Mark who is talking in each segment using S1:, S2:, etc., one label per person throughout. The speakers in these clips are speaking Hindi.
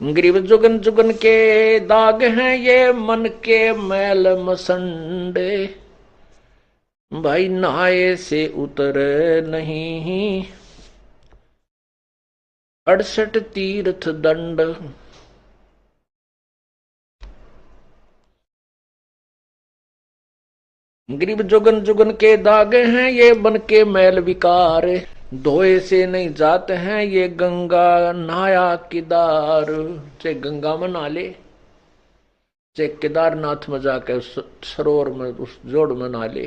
S1: ग्रीव जुगन जुगन के दाग हैं ये मन के मैल मसंडे, भाई नहाए से उतर नहीं 68 तीर्थ दंड। ग्रीव जुगन जुगन के दाग हैं ये मन के मैल विकार, धोए से नहीं जाते हैं ये गंगा नहाया किदार। चाहे गंगा में नहा ले, चाहे केदारनाथ में जाके उस सरोवर में उस जोड़ में नहा ले,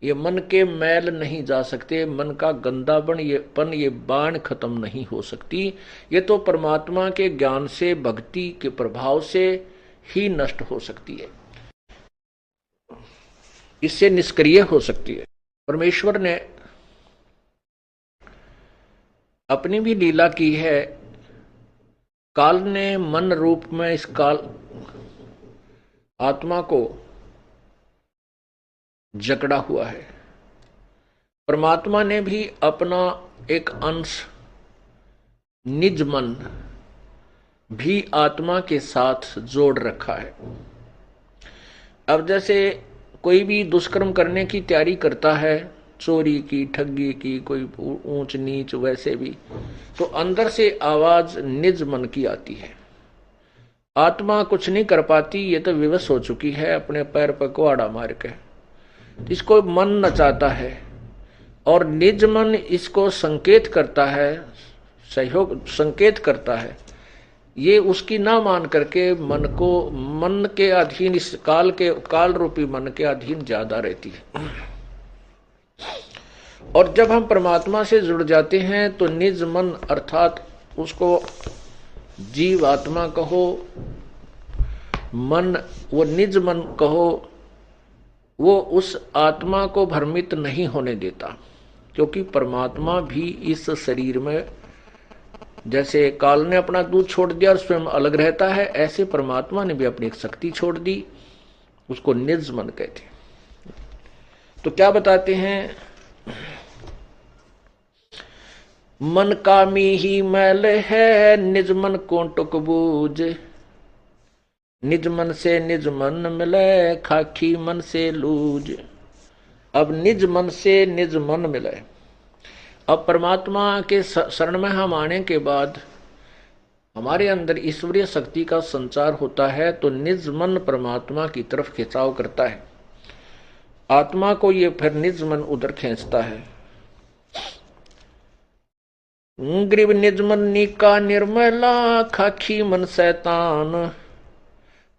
S1: ये मन के मैल नहीं जा सकते। मन का गंदापन ये बाण खत्म नहीं हो सकती। ये तो परमात्मा के ज्ञान से भक्ति के प्रभाव से ही नष्ट हो सकती है, इससे निष्क्रिय हो सकती है। परमेश्वर ने अपनी भी लीला की है। काल ने मन रूप में इस काल आत्मा को जकड़ा हुआ है। परमात्मा ने भी अपना एक अंश निज मन भी आत्मा के साथ जोड़ रखा है। अब जैसे कोई भी दुष्कर्म करने की तैयारी करता है, चोरी की, ठगी की, कोई ऊंच नीच, वैसे भी तो अंदर से आवाज निज मन की आती है। आत्मा कुछ नहीं कर पाती, ये तो विवश हो चुकी है अपने पैर पर कुहाड़ा मार के। इसको मन नचाता है और निज मन इसको संकेत करता है, सहयोग संकेत करता है। ये उसकी ना मान करके मन के अधीन, इस काल रूपी मन के अधीन ज्यादा रहती है। और जब हम परमात्मा से जुड़ जाते हैं तो निज मन अर्थात उसको जीव आत्मा कहो, मन, वो निज मन कहो, वो उस आत्मा को भ्रमित नहीं होने देता। क्योंकि परमात्मा भी इस शरीर में, जैसे काल ने अपना दूध छोड़ दिया और स्वयं अलग रहता है, ऐसे परमात्मा ने भी अपनी एक शक्ति छोड़ दी, उसको निज मन कहते हैं। तो क्या बताते हैं, मन कामी ही मैल है निज मन को टुक बूझ, निज मन से निज मन मिले खाकी मन से लूज। अब निज मन से निज मन मिले। अब परमात्मा के शरण में हम आने के बाद हमारे अंदर ईश्वरीय शक्ति का संचार होता है, तो निज मन परमात्मा की तरफ खिंचाव करता है। आत्मा को ये फिर निज मन उधर खींचता है। ग्रीव निज मन नीका निर्मला खाखी मन शैतान,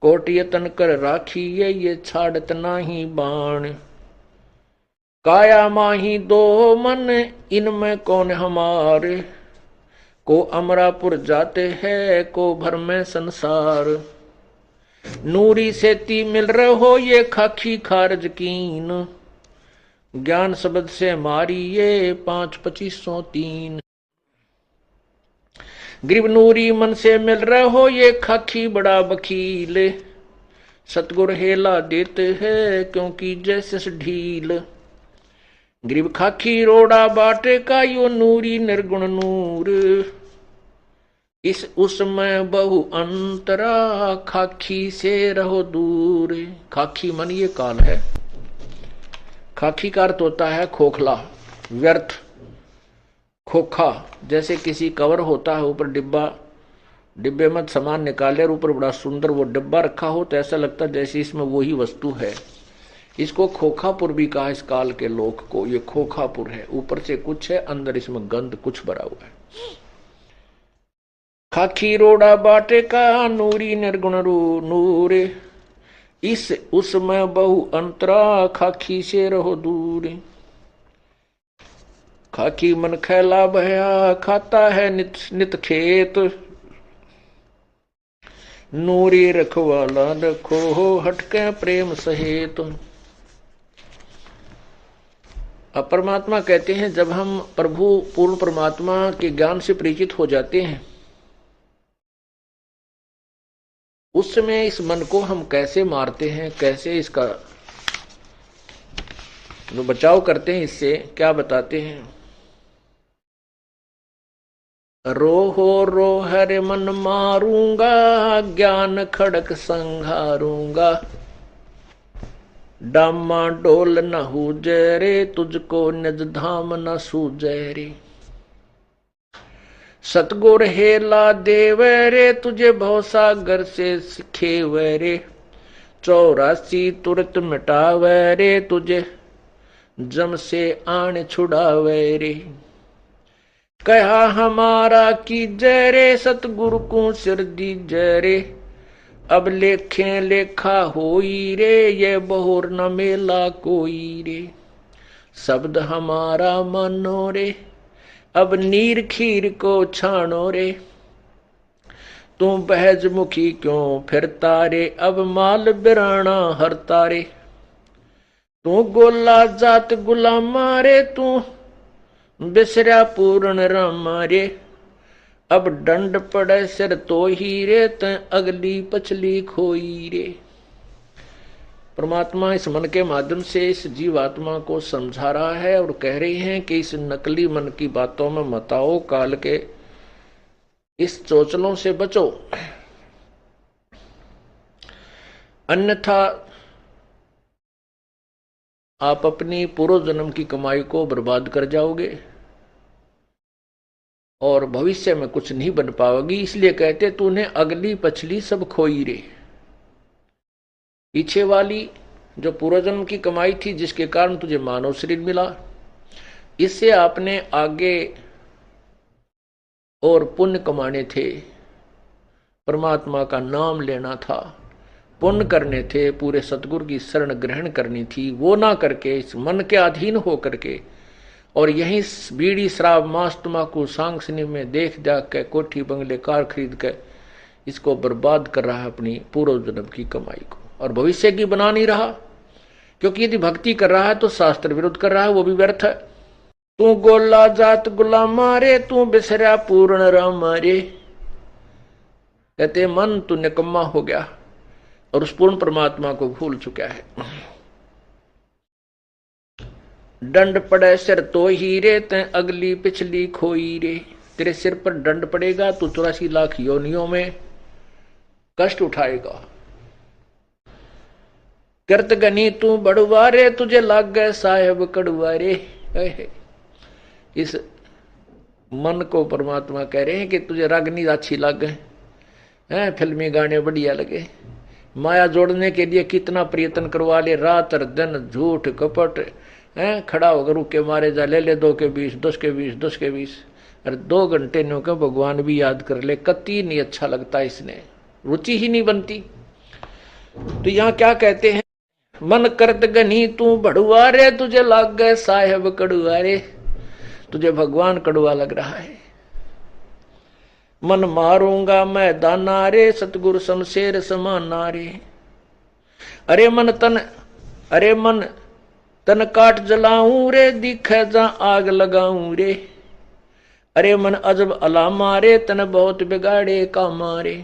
S1: कोट यतन कर राखी ये छाड़त नाही बाण। काया माही दो मन इनमें कौन हमारे, को अमरापुर जाते हैं को भर में संसार। नूरी से ती मिल रहो ये खाखी खारज कीन, ज्ञान शब्द से मारी ये 5-2503। ग्रीव नूरी मन से मिल रहो ये खाखी बड़ा वकील, सतगुर हेला देते हैं क्योंकि जैसे ढील। ग्रीव खाखी रोड़ा बाटे का यो नूरी निर्गुण नूर, इस उसमें बहु अंतरा खाखी से रहो दूर। खाखी मन ये काल है। खाखी का अर्थ होता है खोखला, व्यर्थ, खोखा। जैसे किसी कवर होता है, ऊपर डिब्बे में सामान निकाले और ऊपर बड़ा सुंदर वो डिब्बा रखा हो, तो ऐसा लगता है जैसे इसमें वही वस्तु है। इसको खोखापुर भी कहा इस काल के लोक को। ये खोखापुर है, ऊपर से कुछ है, अंदर इसमें गंध कुछ भरा हुआ है। खाखी रोड़ा बाटे का नूरी निर्गुण नूर, इस उसमें बहु अंतरा खाखी से रहो दूर। खाकी मन खैला भया खाता है नित नित खेत, नूरी रखवाला रखो हटके प्रेम सहेत। अब परमात्मा कहते हैं, जब हम प्रभु पूर्ण परमात्मा के ज्ञान से परिचित हो जाते हैं, उस समय इस मन को हम कैसे मारते हैं, कैसे इसका बचाव करते हैं, इससे क्या बताते हैं। रोहो रोहर मन मारूंगा, ज्ञान खड़क संघारूंगा। डामा डोल न हुजे रे, तुझको निज धाम न सूझे रे। सतगुर हेला देव रे, तुझे भवसागर से सिखेवे रे। 84 तुरत मिटावे रे, तुझे जम से आन छुड़ावे रे। कहा हमारा की जय रे, सतगुरु को सिर दी जय रे। अब लेखे लेखा होई रे, ये बहुर न मेला कोई रे। शब्द हमारा मानो रे, अब नीर खीर को छानो रे। तू बहज मुखी क्यों फिरता रे, अब माल बिराना हरता रे। तू गोला जात गुलामा रे, तू बिसरा पूर्ण रामा रे। अब दंड पड़े सिर तो ही रे, त अगली पछली खोई रे। परमात्मा इस मन के माध्यम से इस जीवात्मा को समझा रहा है और कह रही हैं कि इस नकली मन की बातों में मत आओ, काल के इस चोचलों से बचो, अन्यथा आप अपनी पूर्व जन्म की कमाई को बर्बाद कर जाओगे और भविष्य में कुछ नहीं बन पाओगी। इसलिए कहते तूने अगली पछली सब खोई रे। पीछे वाली जो पूर्व जन्म की कमाई थी, जिसके कारण तुझे मानव शरीर मिला, इससे आपने आगे और पुण्य कमाने थे, परमात्मा का नाम लेना था, पुण्य करने थे, पूरे सतगुरु की शरण ग्रहण करनी थी। वो ना करके इस मन के अधीन हो करके और यही बीड़ी शराब मांस तम्बाकू सांगसनी में देख देख के कोठी बंगले कार खरीद के इसको बर्बाद कर रहा है, अपनी पूर्व जन्म की कमाई को, और भविष्य की बना नहीं रहा। क्योंकि यदि भक्ति कर रहा है तो शास्त्र विरुद्ध कर रहा है, वो भी व्यर्थ है। तू गोला जात गुलामा रे, तू बिसरा पूर्ण रामा रे। कहते मन तू निकम्मा हो गया और उस पूर्ण परमात्मा को भूल चुका है। दंड पड़े सिर तो ही रे, तैं अगली पिछली खोई रे। तेरे सिर पर दंड पड़ेगा तो 84 लाख योनियों में कष्ट उठाएगा। कृत गनी तू बड़ुआ रे, तुझे लाग गए साहेब कड़ुआ रे। इस मन को परमात्मा कह रहे हैं कि तुझे रागनी अच्छी लग गए, फिल्मी गाने बढ़िया लगे, माया जोड़ने के लिए कितना प्रयत्न करवा ले, रात और दिन झूठ कपट, खड़ा होकर रुके मारे जा, ले ले 2 के 20, 10 के 20, 10 के 20, अरे 2 घंटे नो के भगवान भी याद कर ले, कति नहीं अच्छा लगता, इसने रुचि ही नहीं बनती। तो यहाँ क्या कहते हैं, मन करत गनी तू बड़ुआ रे, तुझे लाग गए साहेब कड़ुआ रे। तुझे भगवान कड़ुआ लग रहा है। मन मारूंगा मैं दाना रे, सतगुरु शमशेर समाना रे। अरे मन तन काट जलाऊं रे, दिखे जा आग लगाऊं रे। अरे मन अजब अलामा रे, तन बहुत बिगाड़े कामा रे।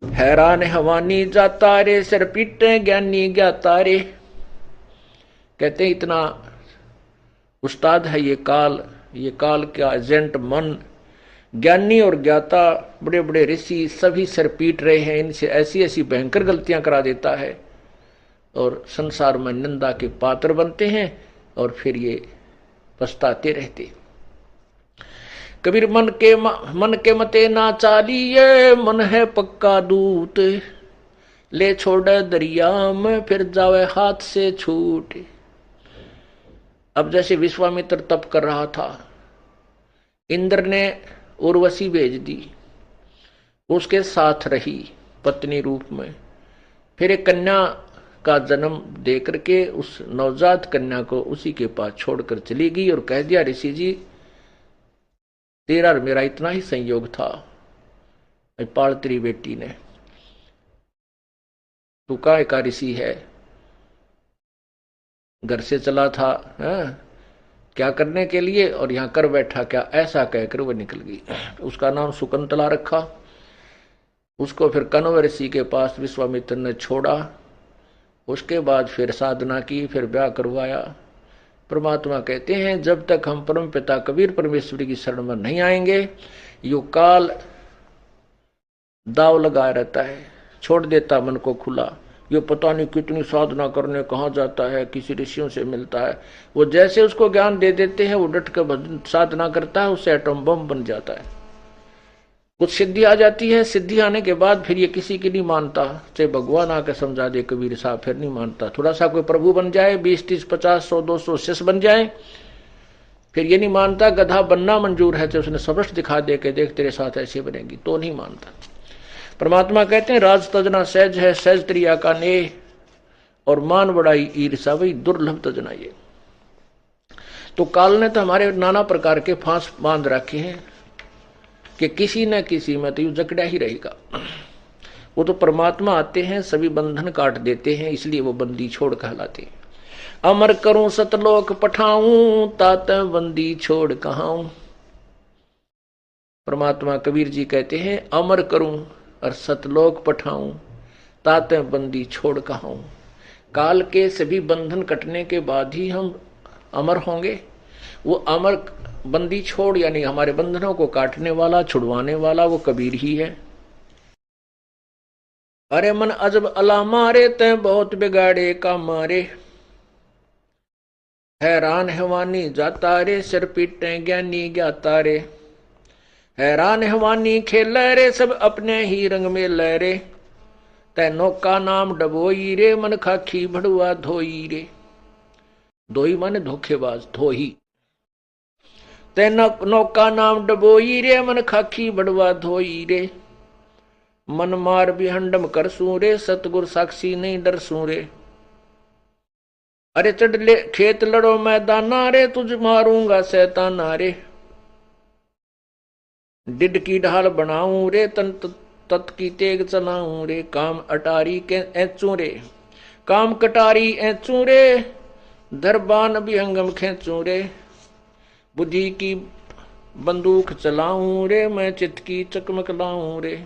S1: हैरान हवानी जाता रे, सिर पीटे ज्ञानी ज्ञाता रे। कहते इतना उस्ताद है ये काल का एजेंट मन, ज्ञानी और ज्ञाता बड़े बड़े ऋषि सभी सिर पीट रहे हैं, इनसे ऐसी ऐसी भयंकर गलतियां करा देता है और संसार में निंदा के पात्र बनते हैं और फिर ये पछताते रहते। कबीर मन के मते ना चालिए, मन है पक्का दूत, ले छोड़े दरिया में फिर जावे हाथ से छूट। अब जैसे विश्वामित्र तप कर रहा था, इंद्र ने उर्वशी भेज दी, उसके साथ रही पत्नी रूप में, फिर एक कन्या का जन्म दे करके उस नवजात कन्या को उसी के पास छोड़कर चली गई और कह दिया, ऋषि जी तेरा और मेरा इतना ही संयोग था, पाल तेरी बेटी ने, तू काहे का ऋषि है, घर से चला था क्या करने के लिए और यहां कर बैठा क्या, ऐसा कहकर वह निकल गई। उसका नाम शकुंतला रखा। उसको फिर कण्व ऋषि के पास विश्वामित्र ने छोड़ा, उसके बाद फिर साधना की, फिर ब्याह करवाया, परमात्मा कहते हैं जब तक हम परम पिता कबीर परमेश्वर की शरण में नहीं आएंगे, यो काल दाव लगाया रहता है, छोड़ देता मन को खुला। यो पता नहीं कितनी साधना करने कहाँ जाता है, किसी ऋषियों से मिलता है, वो जैसे उसको ज्ञान दे देते हैं वो डट कर साधना करता है, उससे एटम बम बन जाता है। कुछ सिद्धि आ जाती है, सिद्धि आने के बाद फिर ये किसी की नहीं मानता, चाहे भगवान आकर समझा दे कबीर साहब, फिर नहीं मानता। थोड़ा सा कोई प्रभु बन जाए, 20, 30, 50, 100, 200 शिष्य बन जाए, फिर ये नहीं मानता। गधा बनना मंजूर है तो उसने सबस्ट दिखा दे के देख तेरे साथ ऐसे बनेगी, तो नहीं मानता। परमात्मा कहते हैं राज तजना सहज है, सहज त्रिया का नेह, और मान बड़ाई ईर्षा वही दुर्लभ तजना। ये तो काल ने तो हमारे नाना प्रकार के फांस बांध रखे हैं कि किसी न किसी में तो यू जकड़ा ही रहेगा। वो तो परमात्मा आते हैं, सभी बंधन काट देते हैं, इसलिए वो बंदी छोड़ कहलाते हैं। अमर करूं सतलोक पठाऊं, तात बंदी छोड़ कहाऊं। परमात्मा कबीर जी कहते हैं अमर करूं और सतलोक पठाऊं, तात बंदी छोड़ कहाऊं। काल के सभी बंधन कटने के बाद ही हम अमर होंगे। वो अमर बंदी छोड़ यानी हमारे बंधनों को काटने वाला, छुड़वाने वाला वो कबीर ही है। अरे मन अजब अला मारे तै बहुत बिगाड़े का मारे, हैरान हैवानी जाता रे सिर पीटे ज्ञानी ज्ञाता रे। हैरान हैवानी खेल रे सब अपने ही रंग में लहरे, तै नौका नाम डबोई रे मन खाखी भड़ुआ धोई रे। धोई माने धोखेबाज, धोही। तै नौका नाम डबोई रे मन खाखी भड़ुआ धोई रे। मन मार बिहंडम कर सू रे, सतगुर साक्षी नहीं डर सू रे। अरे चढ़ ले खेत लड़ो मैदाना रे, तुझ मारूंगा शैताना रे। डिड की ढाल बनाऊं रे, तन तत की तेग चलाऊं रे। काम अटारी के ऐचू रे, काम कटारी ऐचू रे। दरबान विहंगम खेचू रे। बुद्धि की बंदूक चलाऊं रे, मैं चित की चकमक लाऊं रे।